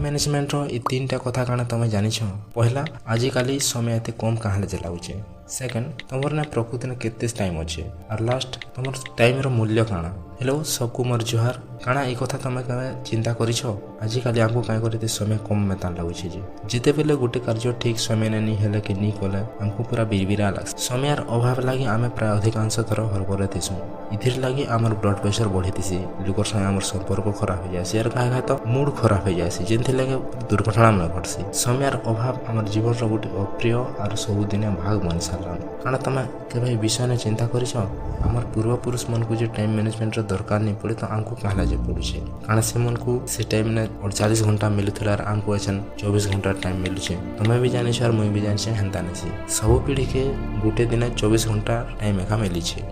Management रो ई तीन टा कथा काना तमे जानिछ। पहला आजिकाली समय एते कम काहले जलाउछे। सेकंड तमर ना प्रकृति ने केते टाइम अच्छे और लास्ट तमर टाइम रो मूल्य काना। हेलो सबको मोर जुहार। काना ई कथा तमे कमे चिंता करिछ? आजिकाली हमको काहे करते समय कम मेतान लागुछे जे जेते बेले गोटे कार्य ठीक समय ने नी हेले कि नी कोले हमको पूरा बिरबिरा लाग। समयर अभाव लागि आमे प्राय अधिकांश थर हरबरे थिसु। इथिर लागि हमर ब्लड प्रेशर बढ़ी थिसी, लोकर संगे हमर संपर्क खराब हो जायसी, यार काहे तो मूड खराब हो जायसी, जेंथि लागि दुर्घटना में घटसी। समयर अभाव हमर जीवन रो गोटे अप्रिय और सबुदिने भाग बनि सारलान। काना तमे केबे विषय ने चिंता करिछ? हमर पूर्वपुरुष मन को जे टाइम मैनेजमेंट रो दरकार नहीं पड़े तो आमको कहला जे पड़ुछे। काना से मन को से टाइम ने 48 घंटा मिलुथला और आमको एछन 24 घंटा टाइम मिलुछे। तमे भी जानि छ और मुई भी जानि छ हेंता नसी। सब पीढ़ी के गोटे दिन 24 घंटा टाइम एका मिलिछे।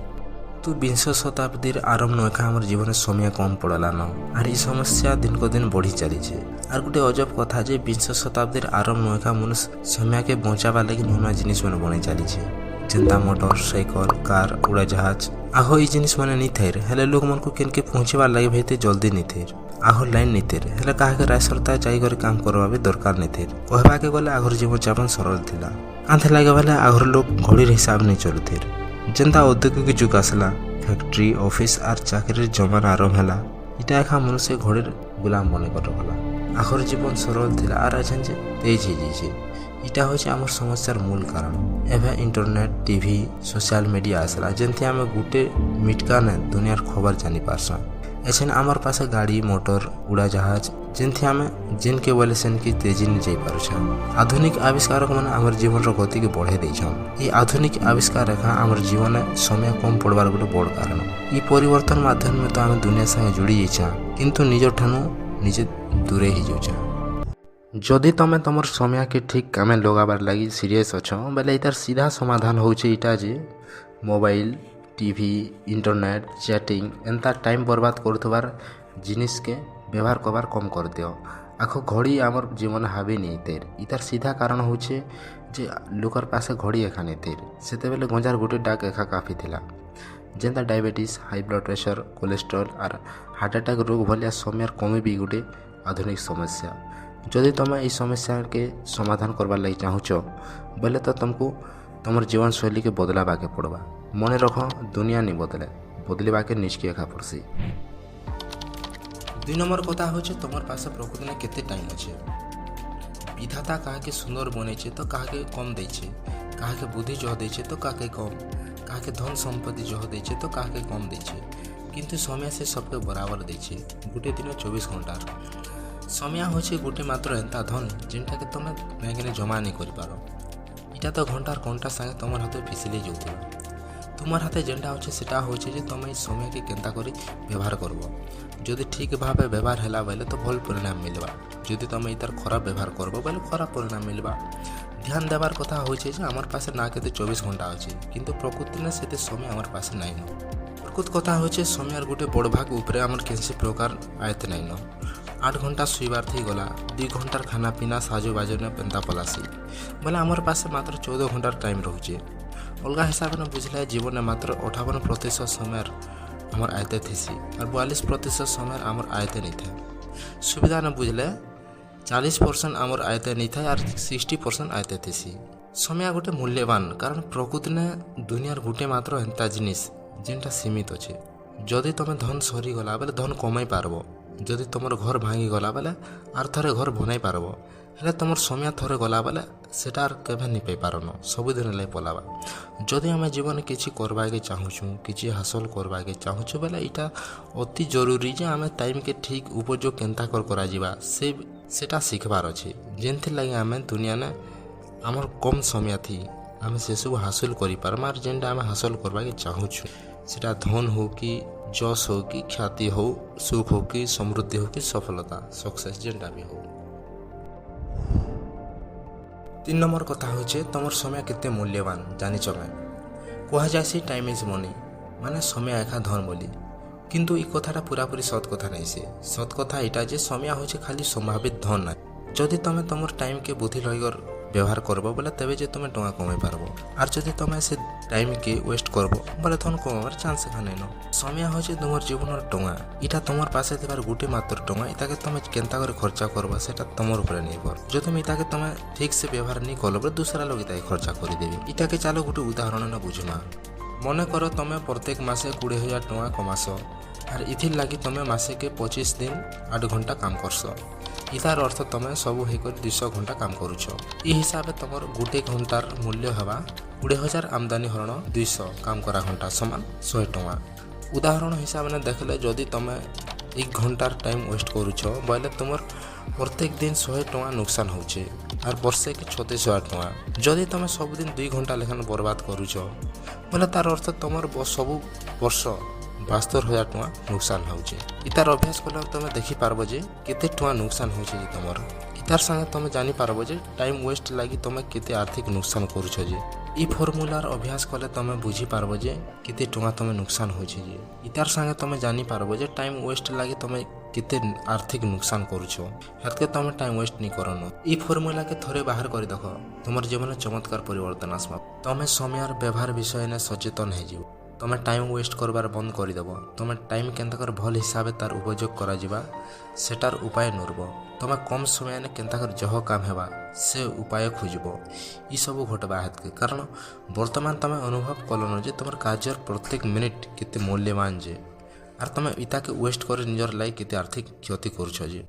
तो 20 शताब्दीर आरंभ एका हमर जीवन समय कम पड़ला न और ई समस्या दिन को दिन बढ़ी चली छे। और गोटे अजब कथा जे 20 शताब्दीर आरंभ एका मनुष्य समय के बचावा लागि नूना जिनिस मन बनै चली छे, जेंता मोटर साइकिल कार उड़ाजहाज। आहो ई जिनिस माने नी थेर हेले लोग मन को केनके पहुंचेबा लागि भइते जल्दी नी थेर। आहो लाइन नी थेर हेले काहे के रासरता जाई करे काम करबा भी दरकार नी थेर। कहबा के गले आघर जीवन यापन सरल थिला। आंथे लागे वाला आघर लोग घड़ीर हिसाब नहीं चलु थेर। जेंता औद्योगिक जुग आसला, फैक्ट्री ऑफिस आर चाकरी जमाना आरंभ होला, इटा एखा मनुष्य घड़ीर गुलाम बने कर रखला। आखर जीवन सरल थिला आर अछन जे तेज हो जाइछे। इटा होचे हमर समस्यार मूल कारण। एभे इंटरनेट टीवी सोशल मीडिया आसला, जेंथि आमे गुटे मिटका ने दुनियार खबर जानि पारसा। एछन हमर पास गाड़ी मोटर उड़ाजहाज जेंथि आमे जिनके बोले सेन की तेजी ने जाई पारुछा। आधुनिक आविष्कारक मन हमर जीवन रो गति के बढ़े दैछन। ई आधुनिक आविष्कार रेखा हमर जीवन में समय कम पड़बार गोटे बड़ कारण। ई परिवर्तन माध्यम में तो आमे दुनिया संगे जुड़ी जाइछा, किंतु निजो ठानु निजे दूरे ही जाउछा। जदि तमे तमर समय के ठीक कामे लगाबार लागि सीरियस अछ बेले इतार सीधा समाधान होउछे इटा जे मोबाइल टीवी इंटरनेट चैटिंग एंता टाइम बर्बाद करथबार जिनिस के व्यवहार करबार कम कर दियो। आखो घड़ी आमर जीवन हावी नहीं तेर। इतार सीधा कारण होउछे जे लोकर पासे घड़ी एखा नहीं तेर। सेते बेले गंजार गोटे डाक एखा काफी थिला, जेंता diabetes high blood pressure cholesterol और हार्ट अटैक रोग भलिया समयर कमी भी गोटे आधुनिक समस्या। जदि तमे ई समस्या के समाधान करबार लागि चाहुछ बेले तो तुमको तमर जीवन शैली के बदलाबा के पड़बा। मने रख दुनिया नहीं बदले, बदलवा के निष्क्रिय एखा पड़सी। 2 नंबर कथा होचे तमर पास प्रकृति ने केते टाइम अच्छे। विधाता काहे के सुंदर बनेछे तो काहे के कम दैछे, काहे के बुद्धि जह दैछे तो काहे के कम, काहे के धन संपत्ति जह दैछे तो काहे के कम दैछे, किंतु समय से सबके बराबर दैछे। गोटे दिन 24 घंटा समय होचे गोटे मात्र एंता धन जेंटा के तमे बैंक ने जमा नहीं करि पारो। इटा तो घंटार घंटा संगे तमर हाथे फिसिले जाउथिबा। तुमार हाथे जेंटा होचे सेटा होचे जे तमे समय के केंता करी व्यवहार करबो। जदि ठीक भावे व्यवहार हैला बेले तो भल परिणाम मिलबा, जदि तमे इतार खराब व्यवहार करबो बेले खराब परिणाम मिलबा। ध्यान देबार कथा होचे जे हमर पासे ना केते 24 घंटा अछि, किंतु प्रकृति ने सेते समय हमर पासे नाइ न। प्रकृत कथा होचे समयर गोटे बड़ भाग ऊपरे हमर केनसी प्रकार आयत नाइ न। 8 घंटा सुइबार थी गला, 2 घंटार खाना पीना साजो बाजो ने पेंता पलासी बोले हमर पासे मात्र 14 घंटार टाइम रहुचे। अलगा हिसाब ने बुझला जीवन में मात्र 58% समय हमर आयते थीसी और 42% समय हमर आयते नहीं थे। सुविधा ने बुझले 40% हमर आयते नहीं था और 60% आयते थीसी। समय गोटे मूल्यवान कारण प्रकृति ने दुनियार गोटे मात्र एंता जिनिस जेंटा सीमित अच्छे। जदि तमे धन सरी गला बेले धन कमाई पारबो, जदि तुमर घर भांगी गला बेले आर थरे घर बनाई पारबो, हेले तुमर समय थरे गला बेले सेटा आर केभे नहीं पाई पारन, सबुदिन लाई पलाबा। जदि आमे जीवन किछि करबा के चाहुछु, किछि हासिल करबा के चाहुछु बेले इटा अति जरूरी जे आमे टाइम के ठीक उपयोग केंता कर करा जीवा सेटा सिखबार अछि। जेंथि लागि आमे दुनिया ने हमर कम समय थी आमे से सब हासिल करि पारमा। जेंटा आमे हासिल करबा के चाहुछु सेटा धन हो कि जस हो कि ख्याति हो, सुख हो कि समृद्धि हो कि सफलता सक्सेस जेंटा भी हो। 3 नंबर कथा होचे तमर समय केते मूल्यवान जानिछ मैं। कहा जायसी टाइम इज मनी माने समय एखा धन बोली, किंतु ई कथाटा पूरापूरी सत कथा नहीं से। सत कथा इटा जे समय होचे खाली संभावित धन ना। जदि तमे तमर टाइम के बुद्धि लगर ବ୍ୟବହାର করব বলে তেবে যে তুমি টঙ্কা কমাই পারব। আর যদি তুমি সে টাইমকে ওয়েস্ট করব বলে তখন কমাবার চান্স এখানে ন। সময় হচ্ছে তোমার জীবনের টঙ্কা, এটা তোমার পাশে থাকার গোটে মাত্র টঙ্কা, এটাকে তুমি কেনতা করে খরচা করবা সেটা তোমার উপরে নির্ভর। যদি তুমি এটাকে তুমি ঠিক সে ব্যবহার নি করলে বলে দুসরা লোক এটাকে খরচা করে দেবে। এটাকে চালো গোটে উদাহরণ না বুঝমা। মনে কর তুমি প্রত্যেক মাসে 20,000 টঙ্কা কমাস আর ইথির লাগি তুমি মাসেকে 25 দিন 8 ঘন্টা কাম করছ। ইতার অর্থ তুমি সবু হইকরি 200 ঘন্টা কাম করুছ। এই হিসাবে তোমার গোটে ঘন্টার মূল্য হবা 20,000 আমদানি হরণ 200 কাম করা ঘন্টা সমান 100 টঙ্কা। উদাহরণ হিসাবে দেখলে যদি তুমি 1 ঘন্টার টাইম ওয়েস্ট করুছ বলে তোমার প্রত্যেক দিন 100 টঙ্কা নুকসান হচ্ছে আর বর্ষেকে 36,000 টঙ্কা। যদি তুমি সবুদিন 2 ঘন্টা লেখান বরবাদ করুছ বলে তার অর্থ তোমার সবু বর্ষ 72,000 টঙ্কা নুকসান হচ্ছে। ইতার অভ্যাস কলে তুমি দেখিপারব যে কেতে টঙ্কা নুকসান হচ্ছে যে তোমার। ইতার সঙ্গে তুমি জানিপারব যে টাইম ওয়েস্ট লাগি তুমি কেতে আর্থিক নুকসান করুছ যে। এই ফর্মুলার অভ্যাস কলে তুমি বুঝিপারব যে কেতে টঙ্কা তুমি নুকসান হচ্ছে যে। ইতার সঙ্গে তুমি জানিপারব যে টাইম ওয়েস্ট লাগি তুমি কেতে আর্থিক নুকসান করুছ, হেতকে তুমি টাইম ওয়েস্ট নি করন। এই ফর্মুলাকে থরে বাহার করে দেখ, তোমার জীবনে চমৎকার পরিবর্তন আসবা। তুমি সময়ের ব্যবহার বিষয় নিয়ে সচেতন হয়ে যাব। তুমি টাইম ওয়েস্ট করবার বন্ধ করিদেব। তুমি টাইম কেনতা করে ভাল হিসাবে তার উপযোগ করা যা সেটার উপায় নুরব। তুমি কম সময় কেনতা করে যহ কাম হেবা সে উপায় খুঁজব। ইসবু ঘটবা হেতকে, কারণ বর্তমান তুমি অনুভব কলন যে তোমার কাজের প্রত্যেক মিনিট কেতে মূল্যবান যে, আর তুমি ইটাকে ওয়েস্ট করে নিজের লাইফ কেতে আর্থিক ক্ষতি করছ যে।